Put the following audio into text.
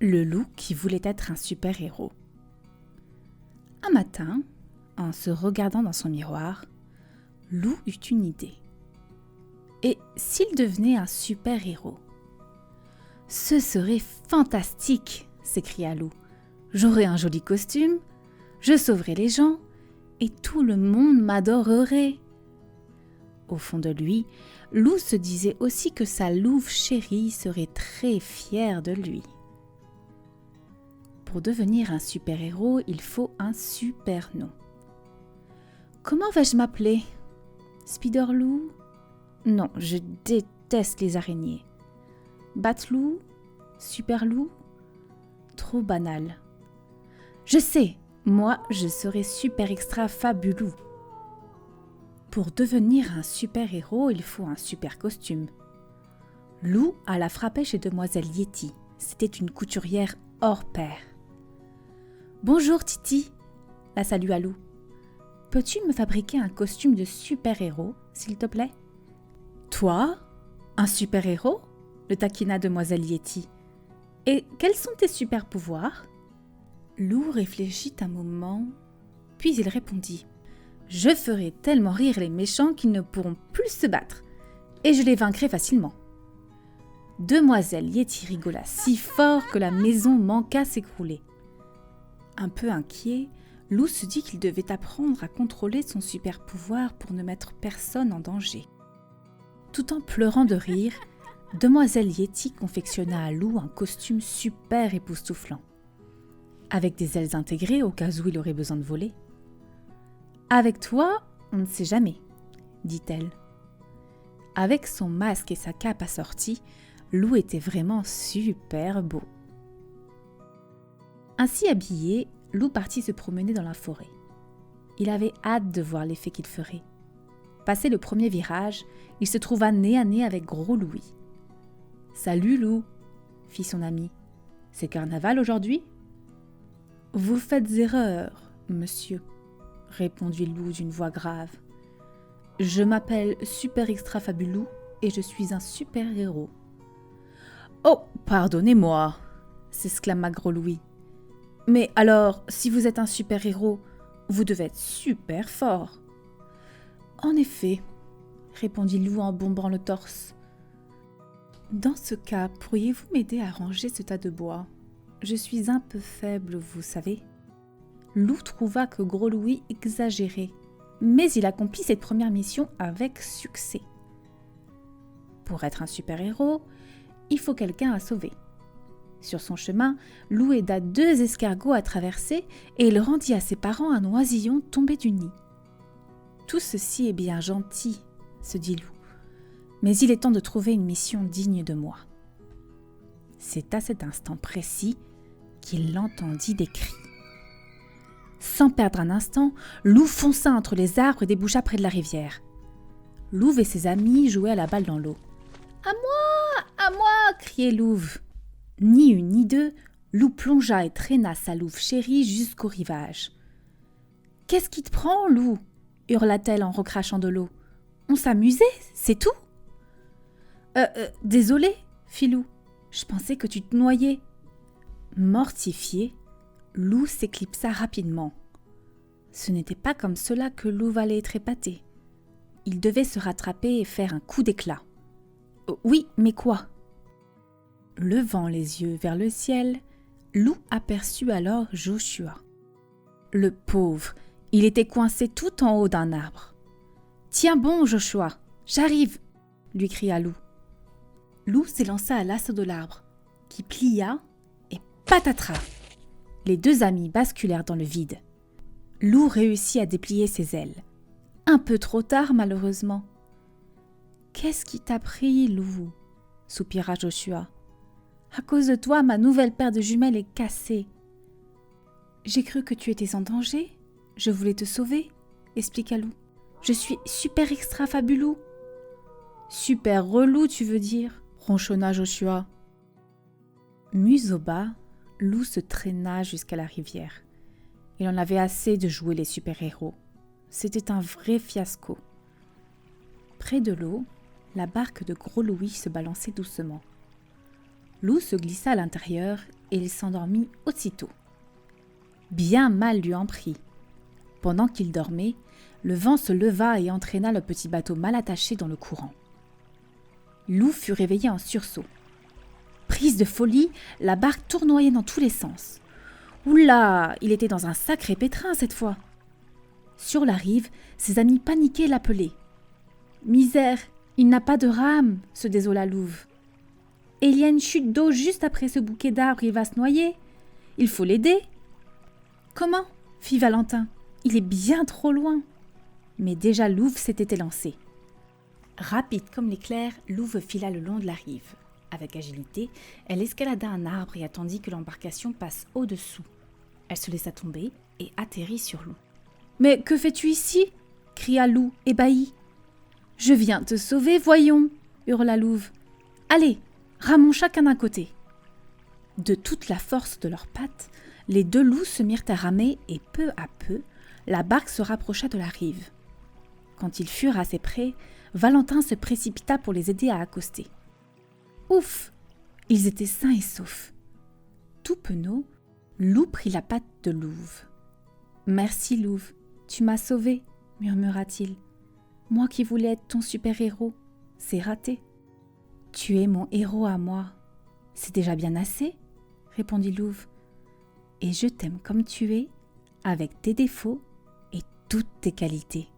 Le loup qui voulait être un super-héros. Un matin, en se regardant dans son miroir, Loup eut une idée. Et s'il devenait un super-héros? Ce serait fantastique, s'écria Loup. J'aurais un joli costume, je sauverais les gens, et tout le monde m'adorerait. Au fond de lui, Loup se disait aussi que sa louve chérie serait très fière de lui. Pour devenir un super-héros, il faut un super nom. Comment vais-je m'appeler? Spider-Loup? Non, je déteste les araignées. Bat-Loup? Super-Loup? Trop banal. Je sais, moi, je serai super extra fabuleux. Pour devenir un super-héros, il faut un super costume. Loup alla frapper chez Demoiselle Yeti. C'était une couturière hors pair. Bonjour Titi, la salua Loup. Peux-tu me fabriquer un costume de super-héros, s'il te plaît? Toi? Un super-héros? Le taquina Demoiselle Yeti. Et quels sont tes super-pouvoirs? Loup réfléchit un moment, puis il répondit. Je ferai tellement rire les méchants qu'ils ne pourront plus se battre, et je les vaincrai facilement. Demoiselle Yeti rigola si fort que la maison manqua s'écrouler. Un peu inquiet, Loup se dit qu'il devait apprendre à contrôler son super-pouvoir pour ne mettre personne en danger. Tout en pleurant de rire, Demoiselle Yeti confectionna à Loup un costume super époustouflant, avec des ailes intégrées au cas où il aurait besoin de voler. « Avec toi, on ne sait jamais, » dit-elle. Avec son masque et sa cape assortie, Loup était vraiment super beau. Ainsi habillé, Loup partit se promener dans la forêt. Il avait hâte de voir l'effet qu'il ferait. Passé le premier virage, il se trouva nez à nez avec Gros Louis. « Salut Loup !» fit son ami. « C'est carnaval aujourd'hui ?»« Vous faites erreur, monsieur, » répondit Loup d'une voix grave. « Je m'appelle Super Extra Fabulou et je suis un super-héros. »« Oh, pardonnez-moi !» s'exclama Gros Louis. « Mais alors, si vous êtes un super-héros, vous devez être super fort. »« En effet, » répondit Loup en bombant le torse. « Dans ce cas, pourriez-vous m'aider à ranger ce tas de bois? Je suis un peu faible, vous savez. » Loup trouva que Gros Louis exagérait, mais il accomplit cette première mission avec succès. Pour être un super-héros, il faut quelqu'un à sauver. Sur son chemin, Loup aida 2 escargots à traverser et il rendit à ses parents un oisillon tombé du nid. « Tout ceci est bien gentil, » se dit Loup, « mais il est temps de trouver une mission digne de moi. » C'est à cet instant précis qu'il entendit des cris. Sans perdre un instant, Loup fonça entre les arbres et déboucha près de la rivière. Louve et ses amis jouaient à la balle dans l'eau. « À moi !» criait Louve. Ni une ni deux, Loup plongea et traîna sa louve chérie jusqu'au rivage. « Qu'est-ce qui te prend, Loup ?» hurla-t-elle en recrachant de l'eau. « On s'amusait, c'est tout ?»« Désolé, fit Loup. Je pensais que tu te noyais. » Mortifié, Loup s'éclipsa rapidement. Ce n'était pas comme cela que Louve allait être épaté. Il devait se rattraper et faire un coup d'éclat. « Oui, mais quoi ?» Levant les yeux vers le ciel, Loup aperçut alors Joshua. Le pauvre, il était coincé tout en haut d'un arbre. « Tiens bon, Joshua, j'arrive !» lui cria Loup. Loup s'élança à l'assaut de l'arbre, qui plia et patatras! Les 2 amis basculèrent dans le vide. Loup réussit à déplier ses ailes. Un peu trop tard, malheureusement. « Qu'est-ce qui t'a pris, Loup ?» soupira Joshua. « À cause de toi, ma nouvelle paire de jumelles est cassée. »« J'ai cru que tu étais en danger. Je voulais te sauver, » expliqua Loup. « Je suis super extra fabulou. »« Super relou, tu veux dire ?» ronchonna Joshua. Museau bas, Loup se traîna jusqu'à la rivière. Il en avait assez de jouer les super-héros. C'était un vrai fiasco. Près de l'eau, la barque de Gros Louis se balançait doucement. Loup se glissa à l'intérieur et il s'endormit aussitôt. Bien mal lui en prit. Pendant qu'il dormait, le vent se leva et entraîna le petit bateau mal attaché dans le courant. Loup fut réveillé en sursaut. Prise de folie, la barque tournoyait dans tous les sens. Oula, il était dans un sacré pétrin cette fois. Sur la rive, ses amis paniqués l'appelaient. Misère, il n'a pas de rame, se désola Louve. Et il y a une chute d'eau juste après ce bouquet d'arbres, il va se noyer. Il faut l'aider. Comment ? Fit Valentin. Il est bien trop loin. Mais déjà Louve s'était élancé. Rapide comme l'éclair, Louve fila le long de la rive. Avec agilité, elle escalada un arbre et attendit que l'embarcation passe au-dessous. Elle se laissa tomber et atterrit sur Loup. « Mais que fais-tu ici » cria Loup, ébahi. « Je viens te sauver, voyons » hurla Louve. « Allez, ramons chacun d'un côté. » De toute la force de leurs pattes, les deux loups se mirent à ramer et peu à peu, la barque se rapprocha de la rive. Quand ils furent assez près, Valentin se précipita pour les aider à accoster. Ouf ! Ils étaient sains et saufs. Tout penaud, Loup prit la patte de Louve. « Merci Louve, tu m'as sauvé, » murmura-t-il. « Moi qui voulais être ton super-héros, c'est raté. »« Tu es mon héros à moi. C'est déjà bien assez, » répondit Louve. « Et je t'aime comme tu es, avec tes défauts et toutes tes qualités. »